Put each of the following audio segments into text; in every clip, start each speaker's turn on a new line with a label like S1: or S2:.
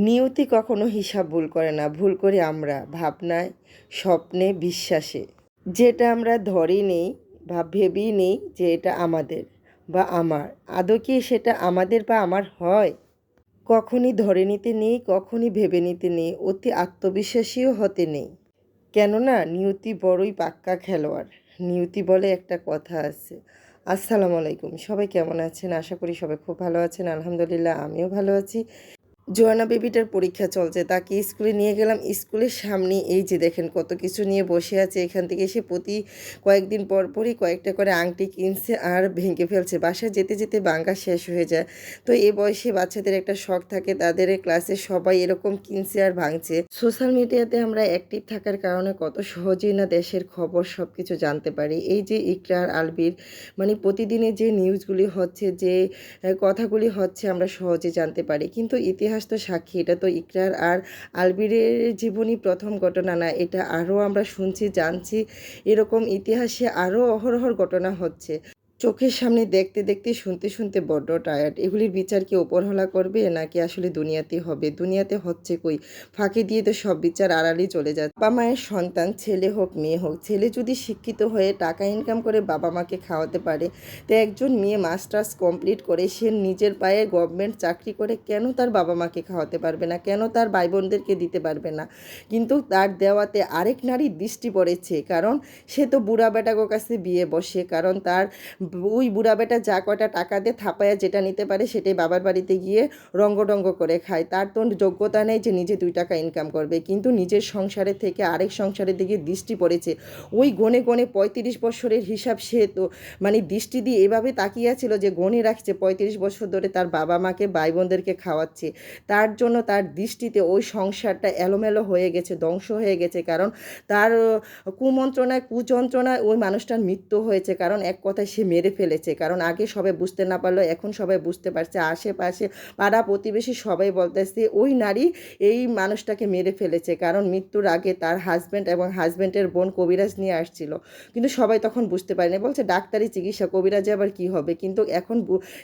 S1: নিয়তি কখনো হিসাব ভুল করে না, ভুল করি আমরা ভাবনায়, স্বপ্নে, বিশ্বাসে। যেটা আমরা ধরি নেই বা ভেবেই নেই যে এটা আমাদের বা আমার, আদৌ কি সেটা আমাদের বা আমার হয়? কখনই ধরে নিতে নেই, কখনই ভেবে নিতে নেই, অতি আত্মবিশ্বাসীও হতে নেই। কেননা নিয়তি বড়ই পাক্কা খেলোয়াড়। নিয়তি বলে একটা কথা আছে। আসসালামু আলাইকুম, সবাই কেমন আছেন? আশা করি সবাই খুব ভালো আছেন। আলহামদুলিল্লাহ আমিও ভালো আছি। জোয়ানা বেবিটার পরীক্ষা চলছে, তাকে স্কুলে নিয়ে গেলাম। স্কুলের সামনে এই যে দেখেন কত কিছু নিয়ে বসে আছে। এখান থেকে সে প্রতি কয়েকদিন পর পরই কয়েকটা করে আংটি কিনছে আর ভেঙে ফেলছে। বাসায় যেতে যেতে ভাঙা শেষ হয়ে যায়। তো এই বয়সে বাচ্চাদের একটা শখ থাকে, তাদের ক্লাসে সবাই এরকম কিনছে আর ভাঙছে। সোশ্যাল মিডিয়াতে আমরা অ্যাক্টিভ থাকার কারণে কত সহজেই না দেশের খবর সব কিছু জানতে পারি। এই যে ইকরার আলবির মানে প্রতিদিনের যে নিউজগুলি হচ্ছে, যে কথাগুলি হচ্ছে, আমরা সহজে জানতে পারি। কিন্তু ইতিহাস তো সাক্ষী, এটা তো ইকরার আর আলবিরের জীবনী প্রথম ঘটনা না, এটা আরও আমরা শুনছি, জানছি। এরকম ইতিহাসে আরও অহরহ ঘটনা হচ্ছে। চোখের সামনে দেখতে দেখতে, শুনতে শুনতে বড্ড টায়ার্ড। এগুলির বিচার কি ওপরওয়ালা করবে নাকি আসলে দুনিয়াতে হবে? দুনিয়াতে হচ্ছে কই? ফাঁকি দিয়ে তো সব বিচার আড়ালেই চলে যাচ্ছে। বাবা মায়ের সন্তান, ছেলে হোক মেয়ে হোক, ছেলে যদি শিক্ষিত হয়ে টাকা ইনকাম করে বাবা মাকে খাওয়াতে পারে, তো একজন মেয়ে মাস্টার্স কমপ্লিট করে সে নিজের পায়ে গভর্নমেন্ট চাকরি করে কেন তার বাবা মাকে খাওয়াতে পারবে না? কেন তার ভাই বোনদেরকে দিতে পারবে না? কিন্তু তার দেওয়াতে আরেক নারীর দৃষ্টি পড়েছে, কারণ সে তো বুড়া বেটাগো কাছে বিয়ে বসে, কারণ তার ওই বুড়া বেটা যা কয়টা টাকা দিয়ে থাপায়া যেটা নিতে পারে সেটাই বাবার বাড়িতে গিয়ে রঙ্গডঙ্গ করে খায়। তার তো যোগ্যতা নেই যে নিজে 2 টাকা ইনকাম করবে, কিন্তু নিজের সংসারের থেকে আরেক সংসারের দিকে দৃষ্টি পড়েছে। ওই গনে গনে 35 বছরের হিসাব সে তো মানে দৃষ্টি দিয়ে এভাবে তাকিয়েছিল যে গনে রাখছে 35 বছর ধরে তার বাবা মাকে ভাই বোনদেরকে খাওয়াচ্ছে। তার জন্য তার দৃষ্টিতে ওই সংসারটা এলোমেলো হয়ে গেছে, ধ্বংস হয়ে গেছে, কারণ তার কুমন্ত্রণায় কুযন্ত্রণায় ওই মানুষটার মৃত্যু হয়েছে। কারণ এক কথায় সে মেরে ফেলেছে। কারণ আগে সবাই বুঝতে না পারলেও এখন সবাই বুঝতে পারছে। আশেপাশে পাড়া প্রতিবেশী সবাই বলতেছে ওই নারী এই মানুষটাকে মেরে ফেলেছে, কারণ মৃত্যুর আগে তার হাজব্যান্ড এবং হাজব্যান্ডের বোন কবিরাজ নিয়ে আসছিল। কিন্তু সবাই তখন বুঝতে পারেনি, বলছে ডাক্তারি চিকিৎসা, কবিরাজে আবার কি হবে? কিন্তু এখন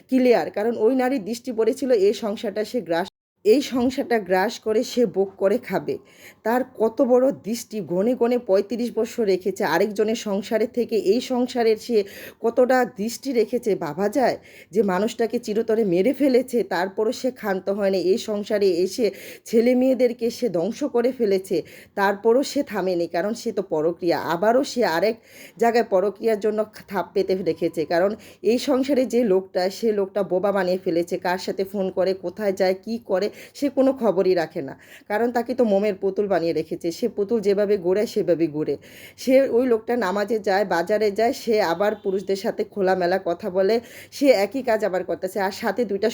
S1: ক্লিয়ার, কারণ ওই নারীর দৃষ্টি পড়েছিল এই সংসারটা গ্রাস করে সে ভোগ করে খাবে। তার কত বড় দৃষ্টি, গনে গনে 35 বছর রেখেছে আরেকজনের সংসারের থেকে এই সংসারের সে কতটা দৃষ্টি রেখেছে। ভাবা যায় যে মানুষটাকে চিরতরে মেরে ফেলেছে, তারপরও সে ক্ষান্ত হয়নি। এই সংসারে এসে ছেলে মেয়েদেরকে সে ধ্বংস করে ফেলেছে, তারপরও সে থামেনি, কারণ সে তো পরক্রিয়া। আবারও সে আরেক জায়গায় পরক্রিয়ার জন্য থাপ পেতে রেখেছে, কারণ এই সংসারে যে লোকটা, সে লোকটা বোবা বানিয়ে ফেলেছে। কার সাথে ফোন করে, কোথায় যায়, কি করে, সে কোনো খবরই রাখে না, কারণ তাকে তো মোমের পুতুল বানিয়ে রেখেছে। সে পুতুল যেভাবে ঘোরে সেভাবে ঘুরে। সে ওই লোকটা নামাজে যায়, বাজারে যায়, সে আবার পুরুষদের সাথে খোলামেলা কথা বলে, সে একই কাজ আবার করতেছে। আর সাথে 2টা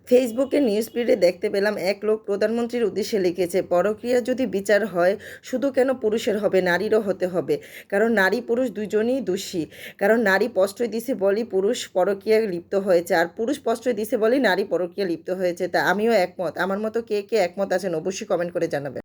S1: ফেসবুকে নিউজ ফিডে দেখতে পেলাম এক লোক প্রধানমন্ত্রীর উদ্দেশ্যে লিখেছে, পরকীয়া যদি বিচার হয় শুধু কেন পুরুষের হবে, নারীরও হতে হবে। কারণ নারী পুরুষ দুজনই দোষী। কারণ নারী প্রশ্রয় দিছে বলেই পুরুষ পরকীয়ায় লিপ্ত হয়েছে, আর পুরুষ প্রশ্রয় দিছে বলেই নারী পরকীয়া লিপ্ত হয়েছে। তা আমিও একমত। আমার মতো কে কে একমত আছেন অবশ্যই কমেন্ট করে জানাবেন।